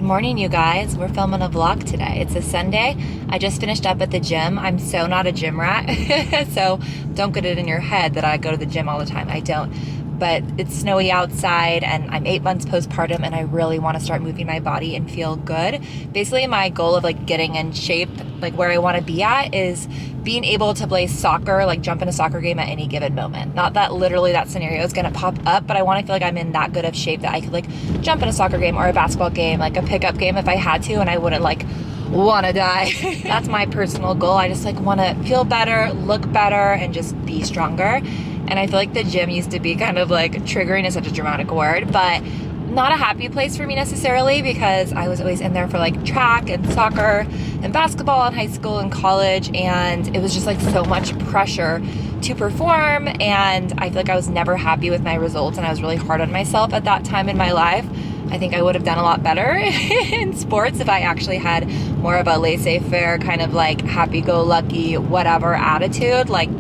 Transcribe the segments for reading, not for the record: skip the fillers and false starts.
Good morning, you guys. We're filming a vlog today. It's a Sunday. I just finished up at the gym. I'm so not a gym rat, so don't get it in your head that I go to the gym all the time. I don't. But it's snowy outside and I'm 8 months postpartum and I really want to start moving my body and feel good. Basically, my goal of like getting in shape, like where I want to be at, is being able to play soccer, like jump in a soccer game at any given moment. Not that literally that scenario is going to pop up, but I want to feel like I'm in that good of shape that I could like jump in a soccer game or a basketball game, like a pickup game if I had to, and I wouldn't like want to die. That's my personal goal. I just like want to feel better, look better, and just be stronger. And I feel like the gym used to be kind of like triggering is such a dramatic word, but not a happy place for me necessarily, because I was always in there for like track and soccer and basketball in high school and college, and it was just like so much pressure to perform, and I feel like I was never happy with my results, and I was really hard on myself at that time in my life. I think I would have done a lot better in sports if I actually had more of a laissez-faire kind of like happy-go-lucky whatever attitude, like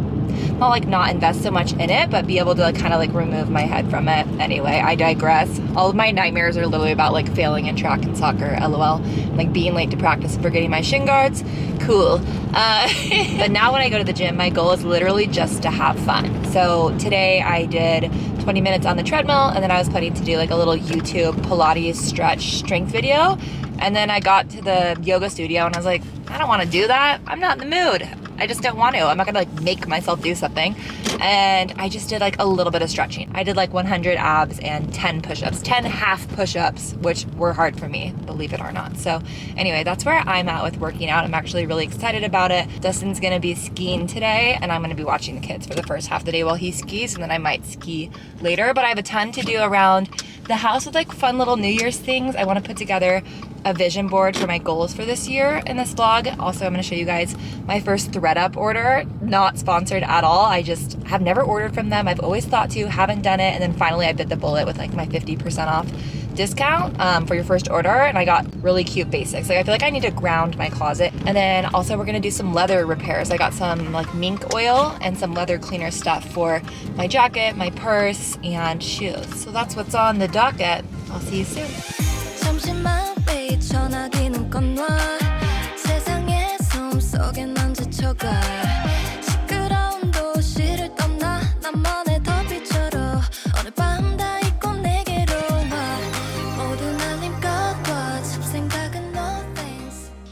not like not invest so much in it, but be able to like kind of like remove my head from it. Anyway, I digress. All of my nightmares are literally about like failing in track and soccer, lol. Like being late to practice and forgetting my shin guards. Cool. But now when I go to the gym, my goal is literally just to have fun. So today I did 20 minutes on the treadmill, and then I was planning to do like a little YouTube Pilates stretch strength video. And then I got to the yoga studio and I was like, I don't want to do that. I'm not in the mood. I just don't want to. I'm not gonna like make myself do something. And I just did like a little bit of stretching. I did like 100 abs and 10 push-ups, 10 half push-ups, which were hard for me, believe it or not. So anyway, that's where I'm at with working out. I'm actually really excited about it. Dustin's gonna be skiing today, and I'm gonna be watching the kids for the first half of the day while he skis, and then I might ski later. But I have a ton to do around the house with like fun little New Year's things. I want to put together a vision board for my goals for this year in this vlog. Also, I'm going to show you guys my first ThredUp order. Not sponsored at all. I just have never ordered from them. I've always thought to, haven't done it. And then finally I bit the bullet with like my 50% off discount for your first order, and I got really cute basics. Like I feel like I need to ground my closet. And then also we're gonna do some leather repairs. I got some like mink oil and some leather cleaner stuff for my jacket, my purse, and shoes. So that's what's on the docket. I'll see you soon.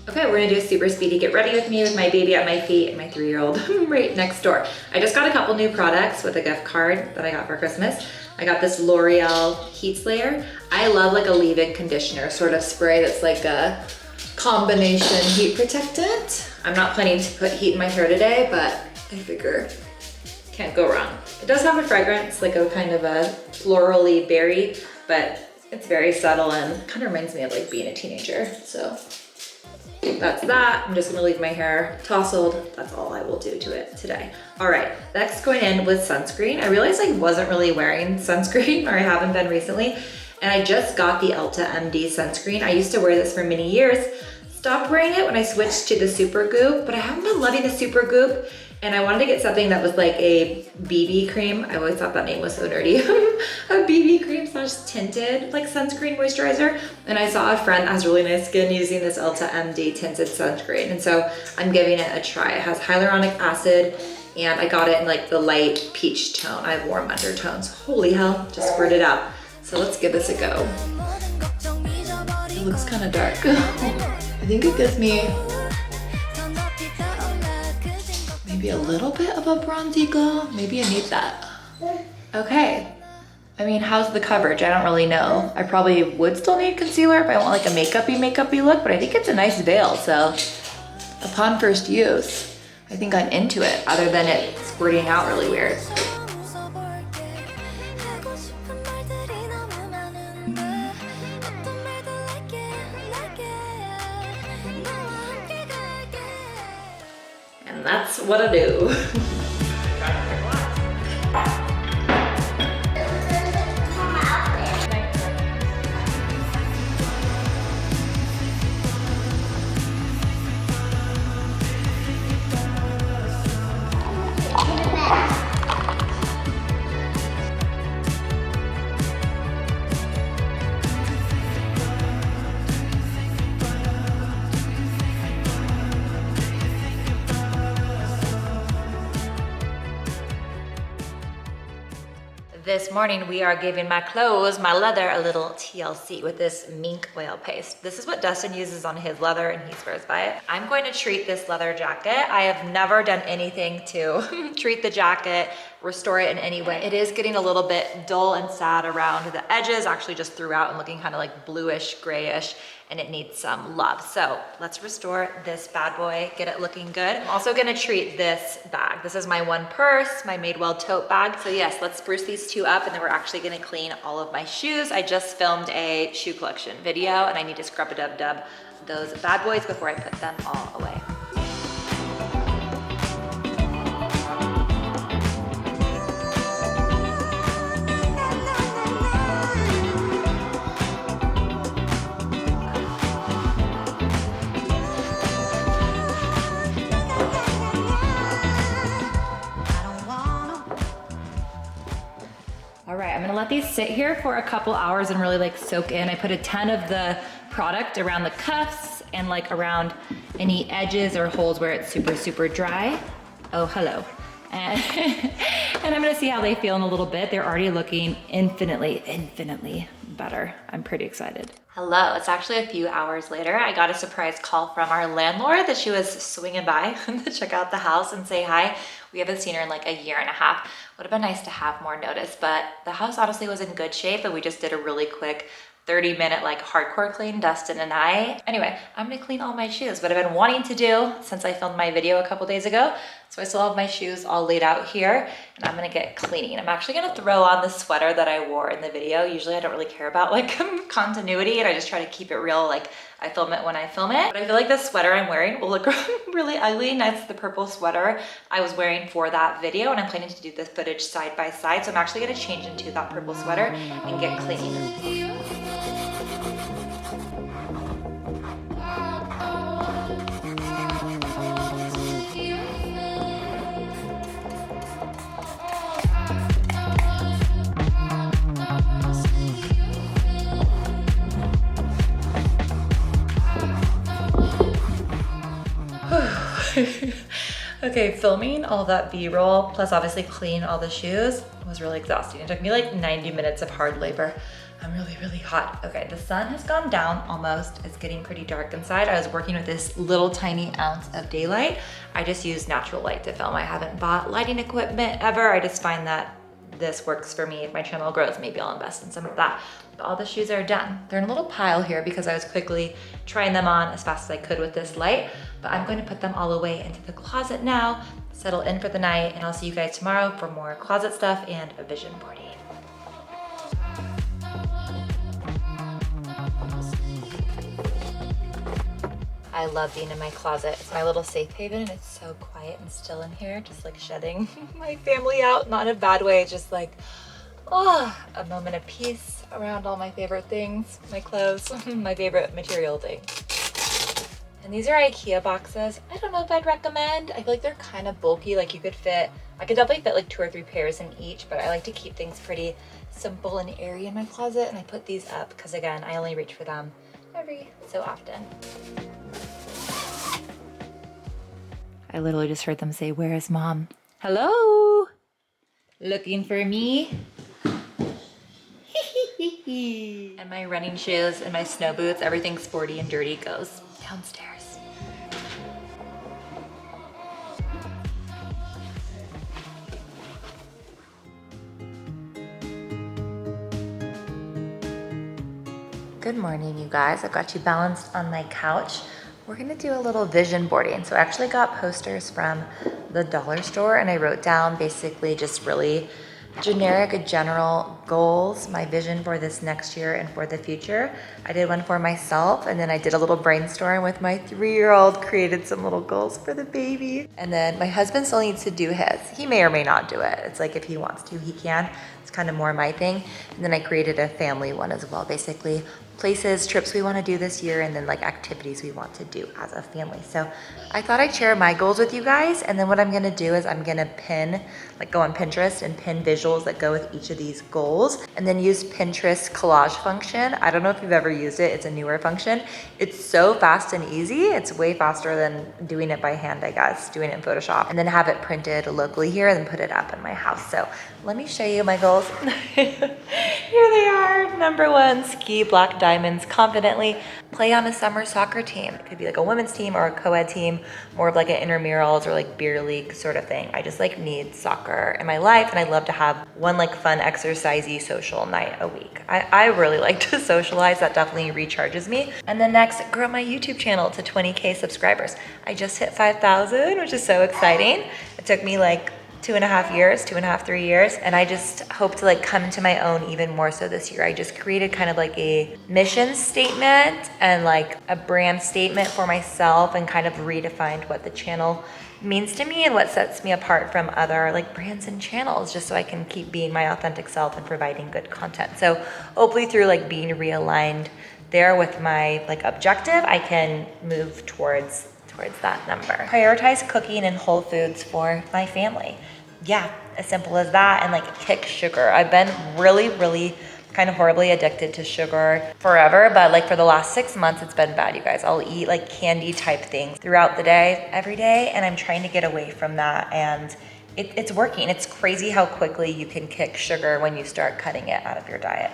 Okay, we're gonna do a super speedy get ready with me with my baby at my feet and my 3-year-old right next door. I just got a couple new products with a gift card that I got for Christmas. I got this L'Oreal Heat Slayer. I love like a leave-in conditioner sort of spray that's like a combination heat protectant. I'm not planning to put heat in my hair today, but I figure can't go wrong. It does have a fragrance, like a kind of a florally berry, but it's very subtle and kind of reminds me of like being a teenager. So that's that. I'm just gonna leave my hair tousled. That's all I will do to it today. All right, next going in with sunscreen. I realized I wasn't really wearing sunscreen, or I haven't been recently, and I just got the Ulta MD sunscreen. I used to wear this for many years. Stopped wearing it when I switched to the Super Goop, but I haven't been loving the Super Goop, and I wanted to get something that was like a BB cream. I always thought that name was so nerdy. A BB cream / tinted like sunscreen moisturizer. And I saw a friend that has really nice skin using this Ulta MD tinted sunscreen. And so I'm giving it a try. It has hyaluronic acid, and I got it in like the light peach tone. I have warm undertones. Holy hell, just squirted out. So let's give this a go. It looks kind of dark. I think it gives me maybe a little bit of a bronzy glow. Maybe I need that. Okay. I mean, how's the coverage? I don't really know. I probably would still need concealer if I want like a makeup-y look, but I think it's a nice veil, so upon first use, I think I'm into it, other than it squirting out really weird. And that's what I do. This morning we are giving my clothes, my leather, a little TLC with this mink oil paste. This is what Dustin uses on his leather and he swears by it. I'm going to treat this leather jacket. I have never done anything to treat the jacket, restore it in any way. It is getting a little bit dull and sad around the edges, actually just throughout and looking kind of like bluish, grayish, and it needs some love. So let's restore this bad boy, get it looking good. I'm also gonna treat this bag. This is my one purse, my Madewell tote bag. So yes, let's spruce these two up and then we're actually gonna clean all of my shoes. I just filmed a shoe collection video and I need to scrub-a-dub-dub those bad boys before I put them all away. All right, I'm gonna let these sit here for a couple hours and really like soak in. I put a ton of the product around the cuffs and like around any edges or holes where it's super, super dry. Oh, hello. And, and I'm gonna see how they feel in a little bit. They're already looking infinitely better. I'm pretty excited. Hello, it's actually a few hours later. I got a surprise call from our landlord that she was swinging by to check out the house and say hi. We haven't seen her in like a year and a half. Would have been nice to have more notice, but the house honestly was in good shape and we just did a really quick 30-minute like hardcore clean, Dustin and I. Anyway, I'm gonna clean all my shoes, what I've been wanting to do since I filmed my video a couple days ago. So I still have my shoes all laid out here and I'm gonna get cleaning. I'm actually gonna throw on the sweater that I wore in the video. Usually I don't really care about like continuity and I just try to keep it real, like I film it when I film it. But I feel like the sweater I'm wearing will look really ugly next to the purple sweater I was wearing for that video, and I'm planning to do the footage side by side. So I'm actually gonna change into that purple sweater and get cleaning. Okay, filming all that B-roll, plus obviously clean all the shoes was really exhausting. It took me like 90 minutes of hard labor. I'm really hot. Okay, the sun has gone down almost. It's getting pretty dark inside. I was working with this little tiny ounce of daylight. I just use natural light to film. I haven't bought lighting equipment ever. I just find that this works for me. If my channel grows, maybe I'll invest in some of that. But all the shoes are done. They're in a little pile here because I was quickly trying them on as fast as I could with this light, but I'm going to put them all away into the closet now, settle in for the night, and I'll see you guys tomorrow for more closet stuff and a vision boarding. I love being in my closet. It's my little safe haven and it's so quiet and still in here, just like shutting my family out, not in a bad way, just like, oh, a moment of peace around all my favorite things, my clothes, my favorite material thing. And these are IKEA boxes. I don't know if I'd recommend. I feel like they're kind of bulky, like you could fit, I could definitely fit like 2 or 3 pairs in each, but I like to keep things pretty simple and airy in my closet, and I put these up because again, I only reach for them every so often. I literally just heard them say, "Where is mom?" Hello? Looking for me? And my running shoes and my snow boots, everything sporty and dirty goes downstairs. Good morning, you guys. I've got you balanced on my couch. We're gonna do a little vision boarding. So I actually got posters from the dollar store and I wrote down basically just really generic, general goals, my vision for this next year and for the future. I did one for myself and then I did a little brainstorm with my 3-year-old, created some little goals for the baby. And then my husband still needs to do his. He may or may not do it. It's like if he wants to, he can. It's kind of more my thing. And then I created a family one as well, basically places, trips we want to do this year, and then like activities we want to do as a family. So I thought I'd share my goals with you guys, and then what I'm gonna do is I'm gonna pin, like go on Pinterest and pin visuals that go with each of these goals, and then use Pinterest collage function. I don't know if you've ever used it, it's a newer function. It's so fast and easy. It's way faster than doing it by hand, I guess, doing it in Photoshop, and then have it printed locally here and then put it up in my house. So let me show you my goals. Here they are. Number 1, ski black diamonds confidently. Play on a summer soccer team. It could be like a women's team or a co-ed team, more of like an intramurals or like beer league sort of thing. I just like need soccer in my life, and I love to have one like fun exercisey social night a week. I really like to socialize. That definitely recharges me. And then next, grow my YouTube channel to 20K subscribers. I just hit 5,000, which is so exciting. It took me like 2.5 years, 2.5, 3 years. And I just hope to like come into my own even more so this year. I just created kind of like a mission statement and like a brand statement for myself, and kind of redefined what the channel means to me and what sets me apart from other like brands and channels, just so I can keep being my authentic self and providing good content. So hopefully through like being realigned there with my like objective, I can move towards that number. Prioritize cooking and whole foods for my family. Yeah, as simple as that. And like kick sugar. I've been really kind of horribly addicted to sugar forever, but like for the last 6 months, it's been bad, you guys. I'll eat like candy type things throughout the day, every day, and I'm trying to get away from that, and it's working. It's crazy how quickly you can kick sugar when you start cutting it out of your diet.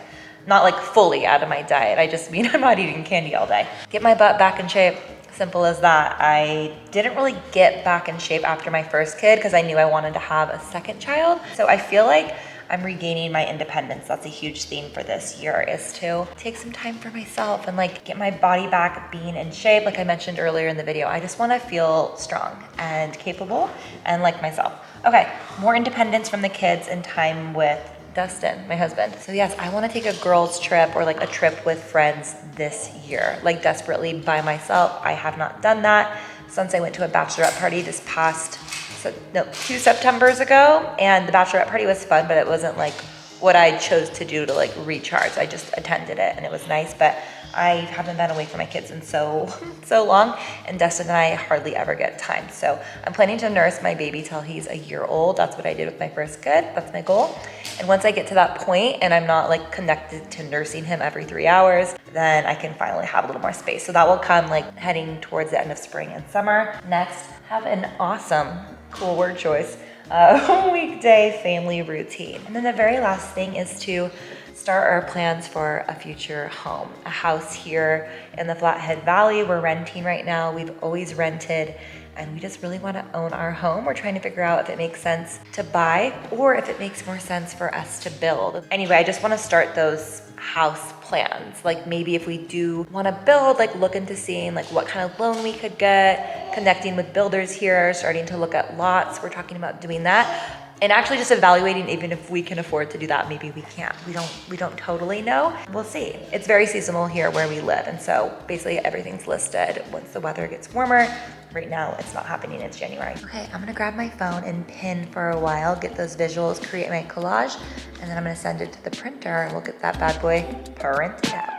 Not like fully out of my diet, I just mean I'm not eating candy all day. Get my butt back in shape. Simple as that. I didn't really get back in shape after my first kid because I knew I wanted to have a second child. So I feel like I'm regaining my independence. That's a huge theme for this year, is to take some time for myself and like get my body back being in shape. Like I mentioned earlier in the video, I just want to feel strong and capable and like myself. Okay, more independence from the kids and time with Dustin, my husband. So yes, I want to take a girls trip or like a trip with friends this year, like desperately by myself. I have not done that since I went to a bachelorette party this past, 2 Septembers ago. And the bachelorette party was fun, but it wasn't like what I chose to do to like recharge. I just attended it and it was nice, but I haven't been away from my kids in so long, and Dustin and I hardly ever get time. So I'm planning to nurse my baby till he's a year old. That's what I did with my first kid. That's my goal. And once I get to that point and I'm not like connected to nursing him every 3 hours, then I can finally have a little more space. So that will come like heading towards the end of spring and summer. Next, have an awesome, cool word choice, weekday family routine. And then the very last thing is to start our plans for a future home, a house here in the Flathead Valley. We're renting right now. We've always rented, and we just really want to own our home. We're trying to figure out if it makes sense to buy or if it makes more sense for us to build. Anyway, I just want to start those house plans. Like maybe if we do want to build, like look into seeing like what kind of loan we could get, connecting with builders here, starting to look at lots. We're talking about doing that. And actually just evaluating even if we can afford to do that. Maybe we can't. We don't totally know. We'll see. It's very seasonal here where we live. And so basically everything's listed once the weather gets warmer. Right now it's not happening, it's January. Okay, I'm gonna grab my phone and pin for a while, get those visuals, create my collage, and then I'm gonna send it to the printer and we'll get that bad boy printed out.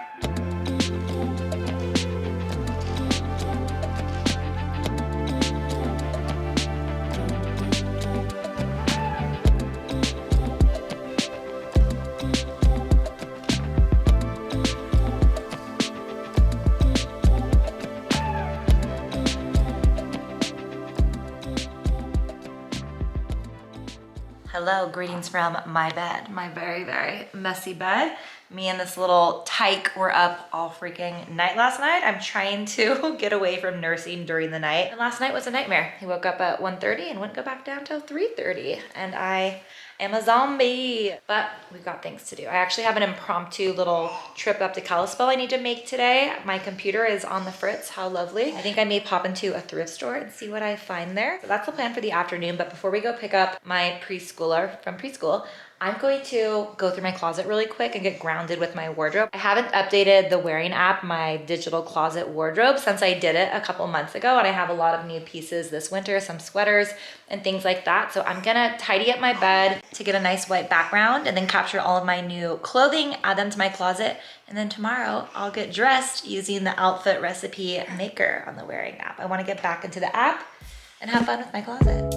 Hello, greetings from my bed, my very messy bed. Me and this little tyke were up all freaking night last night. I'm trying to get away from nursing during the night. And last night was a nightmare. He woke up at 1:30 and wouldn't go back down till 3:30. And I am a zombie, but we've got things to do. I actually have an impromptu little trip up to Kalispell I need to make today. My computer is on the fritz, how lovely. I think I may pop into a thrift store and see what I find there. So that's the plan for the afternoon, but before we go pick up my preschooler from preschool, I'm going to go through my closet really quick and get grounded with my wardrobe. I haven't updated the wearing app, my digital closet wardrobe, since I did it a couple months ago, and I have a lot of new pieces this winter, some sweaters and things like that. So I'm gonna tidy up my bed to get a nice white background and then capture all of my new clothing, add them to my closet, and then tomorrow I'll get dressed using the outfit recipe maker on the wearing app. I wanna get back into the app and have fun with my closet.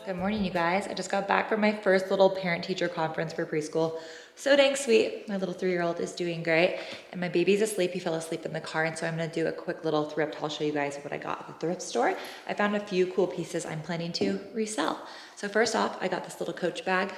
Good morning, you guys. I just got back from my first little parent-teacher conference for preschool. So dang sweet. My little 3-year-old is doing great, and my baby's asleep. He fell asleep in the car, and so I'm gonna do a quick little thrift. I'll show you guys what I got at the thrift store. I found a few cool pieces I'm planning to resell. So first off, I got this little Coach bag.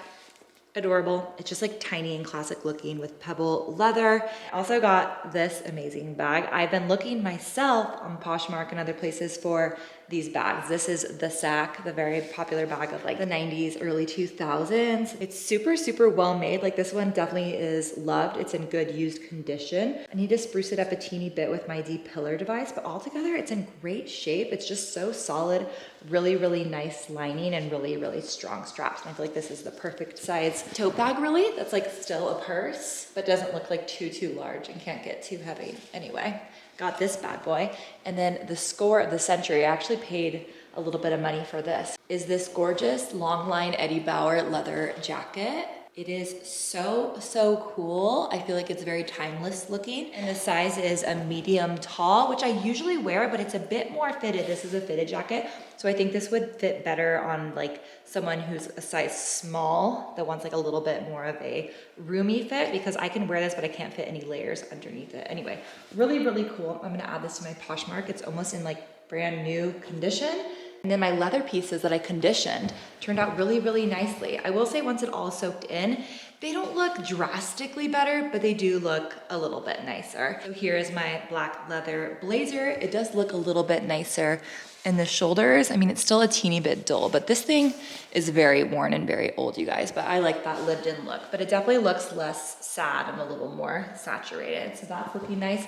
Adorable. It's just like tiny and classic looking with pebble leather. I also got this amazing bag. I've been looking myself on Poshmark and other places for these bags. This is the Sack, the very popular bag of like the 90s, early 2000s. It's super, super well made. Like this one definitely is loved. It's in good used condition. I need to spruce it up a teeny bit with my D-pillar device, but altogether it's in great shape. It's just so solid, really, really nice lining and really, really strong straps. And I feel like this is the perfect size tote bag really. That's like still a purse, but doesn't look like too large and can't get too heavy. Anyway, got this bad boy. And then the score of the century, I actually paid a little bit of money for this, is this gorgeous long line Eddie Bauer leather jacket. It is so cool. I feel like it's very timeless looking. And the size is a medium tall, which I usually wear, but it's a bit more fitted. This is a fitted jacket. So I think this would fit better on like someone who's a size small that wants like a little bit more of a roomy fit, because I can wear this, but I can't fit any layers underneath it. Anyway, really, really cool. I'm gonna add this to my Poshmark. It's almost in like brand new condition. And then my leather pieces that I conditioned turned out really, really nicely. I will say once it all soaked in, they don't look drastically better, but they do look a little bit nicer. So here is my black leather blazer. It does look a little bit nicer in the shoulders. I mean, it's still a teeny bit dull, but this thing is very worn and very old, you guys, but I like that lived in look, but it definitely looks less sad and a little more saturated. So that's looking nice.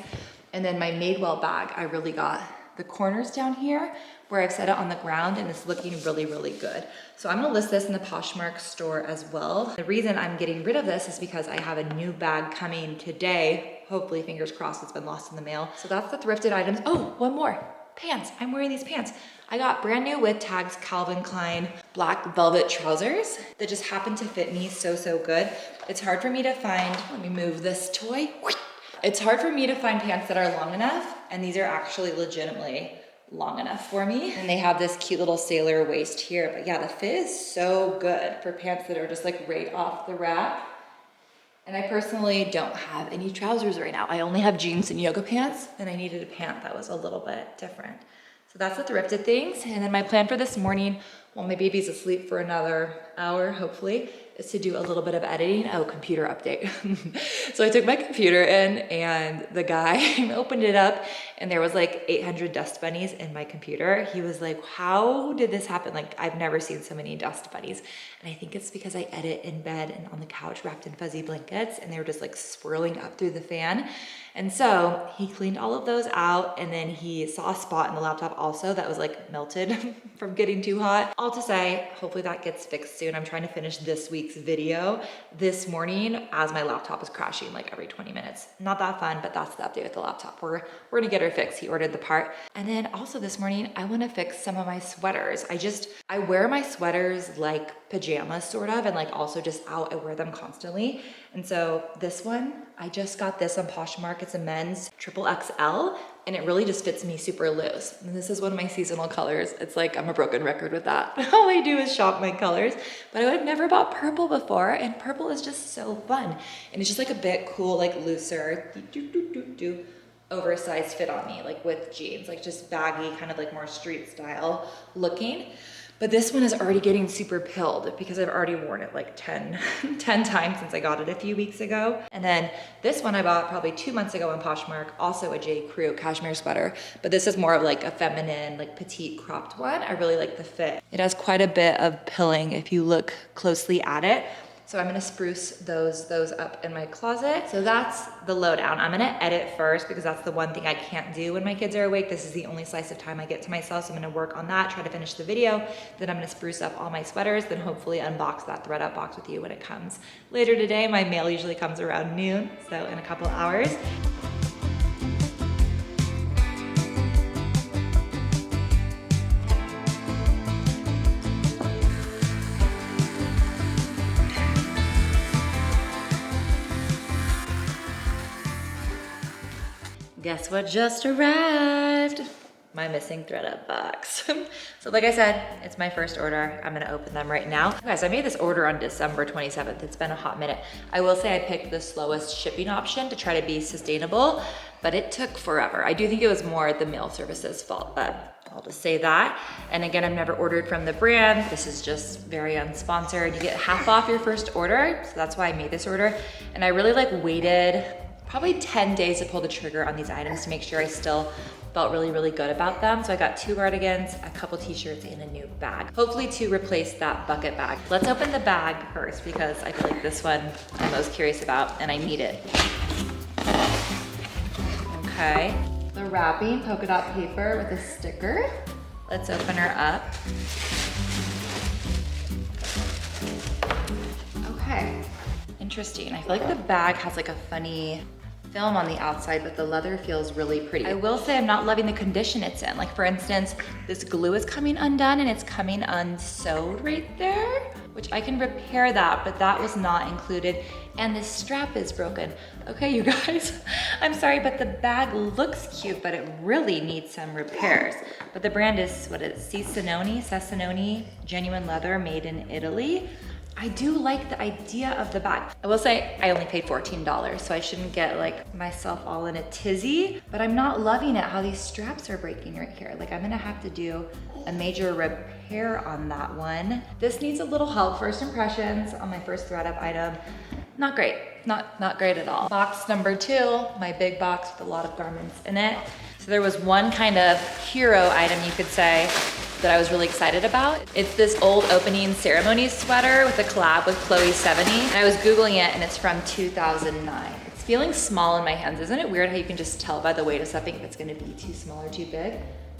And then my Madewell bag, I really got the corners down here where I've set it on the ground, and it's looking really, really good. So I'm gonna list this in the Poshmark store as well. The reason I'm getting rid of this is because I have a new bag coming today. Hopefully, fingers crossed, it's been lost in the mail. So that's the thrifted items. Oh, one more, pants. I'm wearing these pants. I got brand new with tags Calvin Klein black velvet trousers that just happen to fit me so good. It's hard for me to find, let me move this toy. It's hard for me to find pants that are long enough, and these are actually legitimately long enough for me. And they have this cute little sailor waist here, but yeah, the fit is so good for pants that are just like right off the rack. And I personally don't have any trousers right now. I only have jeans and yoga pants, and I needed a pant that was a little bit different. So that's the thrifted things. And then my plan for this morning, while my baby's asleep for another hour, hopefully, is to do a little bit of editing. Oh, computer update. So I took my computer in, and the guy opened it up, and there was like 800 dust bunnies in my computer. He was like, how did this happen? Like, I've never seen so many dust bunnies. And I think it's because I edit in bed and on the couch wrapped in fuzzy blankets, and they were just like swirling up through the fan. And so he cleaned all of those out, and then he saw a spot in the laptop also that was like melted from getting too hot. All to say, hopefully that gets fixed soon. I'm trying to finish this week's video this morning as my laptop is crashing like every 20 minutes. Not that fun, but that's the update with the laptop. We're gonna get her fixed. He ordered the part. And then also this morning, I wanna fix some of my sweaters. I wear my sweaters like pajamas sort of, and like also just out, I wear them constantly. And so this one, I just got this on Poshmark. It's a men's XXL, and it really just fits me super loose. And this is one of my seasonal colors. It's like, I'm a broken record with that. All I do is shop my colors, but I would have never bought purple before, and purple is just so fun. And it's just like a bit cool, like looser, oversized fit on me, like with jeans, like just baggy, kind of like more street style looking. But this one is already getting super pilled because I've already worn it like 10 times since I got it a few weeks ago. And then this one I bought probably 2 months ago on Poshmark, also a J. Crew cashmere sweater, but this is more of like a feminine, like petite cropped one. I really like the fit. It has quite a bit of pilling if you look closely at it. So I'm gonna spruce those up in my closet. So that's the lowdown. I'm gonna edit first because that's the one thing I can't do when my kids are awake. This is the only slice of time I get to myself. So I'm gonna work on that, try to finish the video. Then I'm gonna spruce up all my sweaters, then hopefully unbox that ThredUp box with you when it comes later today. My mail usually comes around noon, so in a couple hours. Guess what just arrived? My missing ThredUp box. So like I said, it's my first order. I'm gonna open them right now. Guys, I made this order on December 27th. It's been a hot minute. I will say I picked the slowest shipping option to try to be sustainable, but it took forever. I do think it was more the mail service's fault, but I'll just say that. And again, I've never ordered from the brand. This is just very unsponsored. You get half off your first order, so that's why I made this order. And I really like waited probably 10 days to pull the trigger on these items to make sure I still felt really, really good about them. So I got 2 cardigans, a couple t-shirts, and a new bag. Hopefully to replace that bucket bag. Let's open the bag first because I feel like this one I'm most curious about and I need it. Okay, the wrapping, polka dot paper with a sticker. Let's open her up. Okay, interesting. I feel like the bag has like a funny film on the outside, but the leather feels really pretty. I will say I'm not loving the condition it's in. Like for instance, this glue is coming undone and it's coming unsewed right there, which I can repair that, but that was not included. And this strap is broken. Okay, you guys, I'm sorry, but the bag looks cute, but it really needs some repairs. But the brand is, what is it, Cessanoni, genuine leather made in Italy. I do like the idea of the bag. I will say I only paid $14, so I shouldn't get like myself all in a tizzy, but I'm not loving it how these straps are breaking right here. Like I'm gonna have to do a major repair on that one. This needs a little help. First impressions on my first ThredUp item. Not great, not great at all. Box number 2, my big box with a lot of garments in it. So there was one kind of hero item you could say that I was really excited about. It's this old opening ceremony sweater with a collab with Chloe 70. And I was Googling it and it's from 2009. It's feeling small in my hands. Isn't it weird how you can just tell by the weight of something if it's gonna be too small or too big?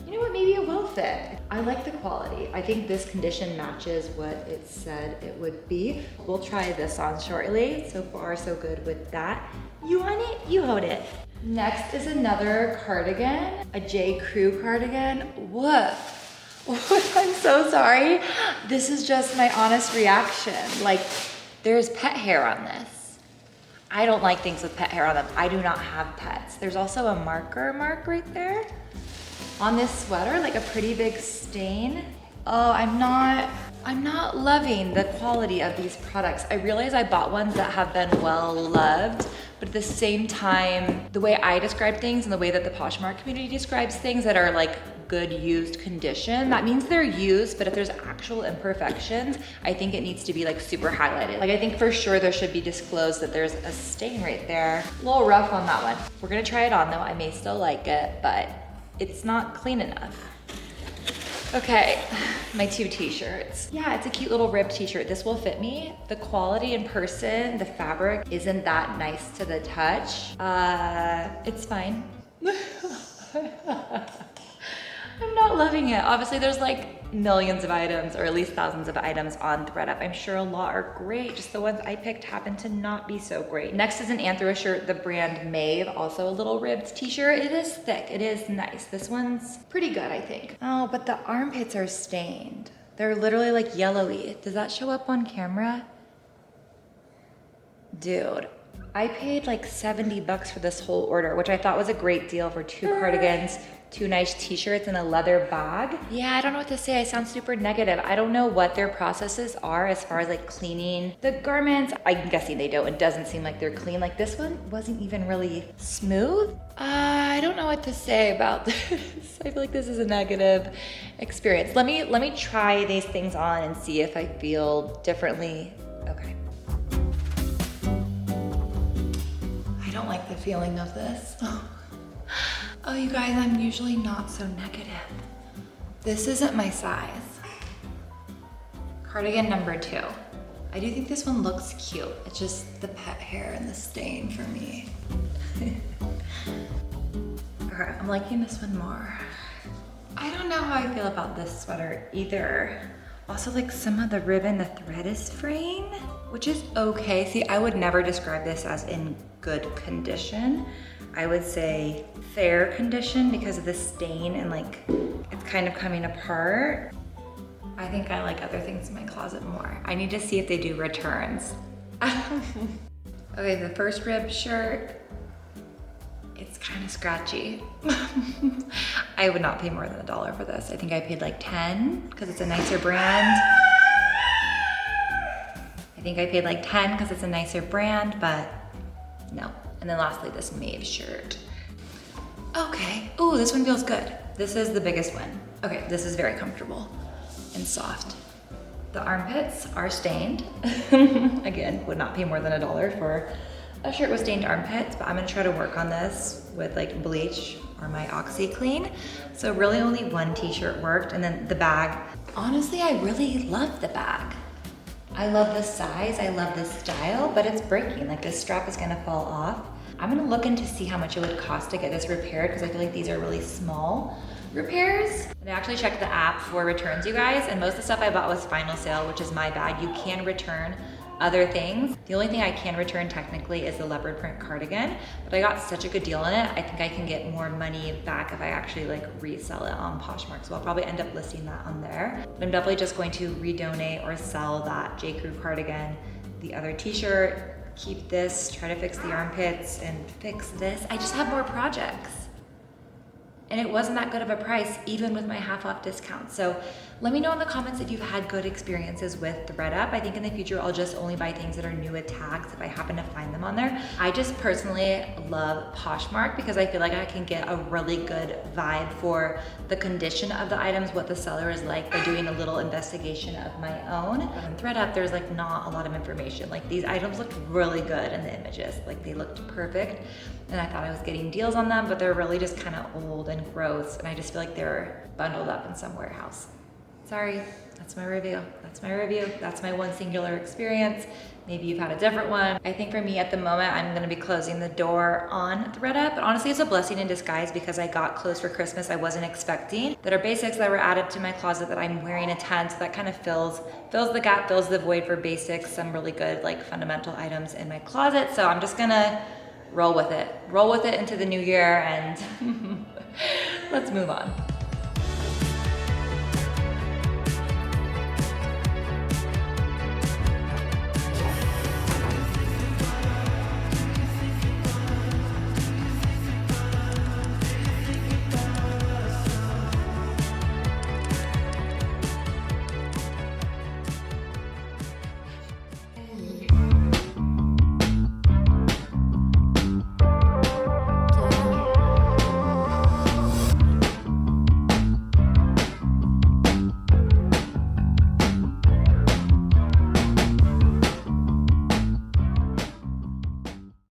You know what, maybe it will fit. I like the quality. I think this condition matches what it said it would be. We'll try this on shortly. So far, so good with that. You want it? You hold it. Next is another cardigan, a J. Crew cardigan. Woof. I'm so sorry. This is just my honest reaction. Like, there's pet hair on this. I don't like things with pet hair on them. I do not have pets. There's also a marker mark right there on this sweater, like a pretty big stain. Oh, I'm not loving the quality of these products. I realize I bought ones that have been well loved, but at the same time, the way I describe things and the way that the Poshmark community describes things that are like good used condition, that means they're used, but if there's actual imperfections, I think it needs to be like super highlighted. Like I think for sure there should be disclosed that there's a stain right there. A little rough on that one. We're gonna try it on though. I may still like it, but it's not clean enough. Okay, my 2 t-shirts. Yeah, it's a cute little ribbed t-shirt. This will fit me. The quality in person, the fabric isn't that nice to the touch. It's fine. I'm not loving it. Obviously there's like millions of items, or at least thousands of items on ThredUp. I'm sure a lot are great. Just the ones I picked happen to not be so great. Next is an Anthro shirt, the brand Maeve, also a little ribbed t-shirt. It is thick, it is nice. This one's pretty good, I think. Oh, but the armpits are stained. They're literally like yellowy. Does that show up on camera? Dude, I paid like 70 bucks for this whole order, which I thought was a great deal for 2 cardigans, 2 nice t-shirts, and a leather bag. Yeah, I don't know what to say. I sound super negative. I don't know what their processes are as far as like cleaning the garments. I'm guessing they don't. It doesn't seem like they're clean. Like this one wasn't even really smooth. I don't know what to say about this. I feel like this is a negative experience. Let me try these things on and see if I feel differently. Okay. I don't like the feeling of this. Oh, you guys, I'm usually not so negative. This isn't my size. Cardigan number 2. I do think this one looks cute. It's just the pet hair and the stain for me. Okay, I'm liking this one more. I don't know how I feel about this sweater either. Also, like some of the ribbon, the thread is fraying, which is okay. See, I would never describe this as in good condition. I would say fair condition because of the stain and like it's kind of coming apart. I think I like other things in my closet more. I need to see if they do returns. Okay, the first rib shirt, it's kind of scratchy. I would not pay more than $1 for this. I think I paid like 10 because it's a nicer brand. I think I paid like 10 because it's a nicer brand, but no. And then lastly, this Maeve shirt. Okay, ooh, this one feels good. This is the biggest one. Okay, this is very comfortable and soft. The armpits are stained. Again, would not pay more than $1 for a shirt with stained armpits, but I'm gonna try to work on this with like bleach or my OxyClean. So really only one t-shirt worked, and then the bag. Honestly, I really love the bag. I love this size, I love this style, but it's breaking. Like this strap is gonna fall off. I'm gonna look into see how much it would cost to get this repaired because I feel like these are really small repairs. And I actually checked the app for returns, you guys, and most of the stuff I bought was final sale, which is my bad. You can return other things. The only thing I can return technically is the leopard print cardigan, but I got such a good deal on it. I think I can get more money back if I actually like resell it on Poshmark. So I'll probably end up listing that on there. But I'm definitely just going to redonate or sell that J. Crew cardigan, the other t-shirt, keep this, try to fix the armpits and fix this. I just have more projects. And it wasn't that good of a price, even with my half off discount. So let me know in the comments if you've had good experiences with ThredUp. I think in the future, I'll just only buy things that are new with tags if I happen to find them on there. I just personally love Poshmark because I feel like I can get a really good vibe for the condition of the items, what the seller is like by doing a little investigation of my own. But on ThredUp, there's like not a lot of information. Like these items looked really good in the images. Like they looked perfect. And I thought I was getting deals on them, but they're really just kind of old and gross. And I just feel like they're bundled up in some warehouse. Sorry, that's my review. That's my review. That's my one singular experience. Maybe you've had a different one. I think for me at the moment, I'm gonna be closing the door on ThredUp. But honestly, it's a blessing in disguise because I got clothes for Christmas I wasn't expecting that are basics that were added to my closet that I'm wearing a ton. So that kind of fills the gap, fills the void for basics, some really good like fundamental items in my closet. So I'm just gonna roll with it into the new year and let's move on.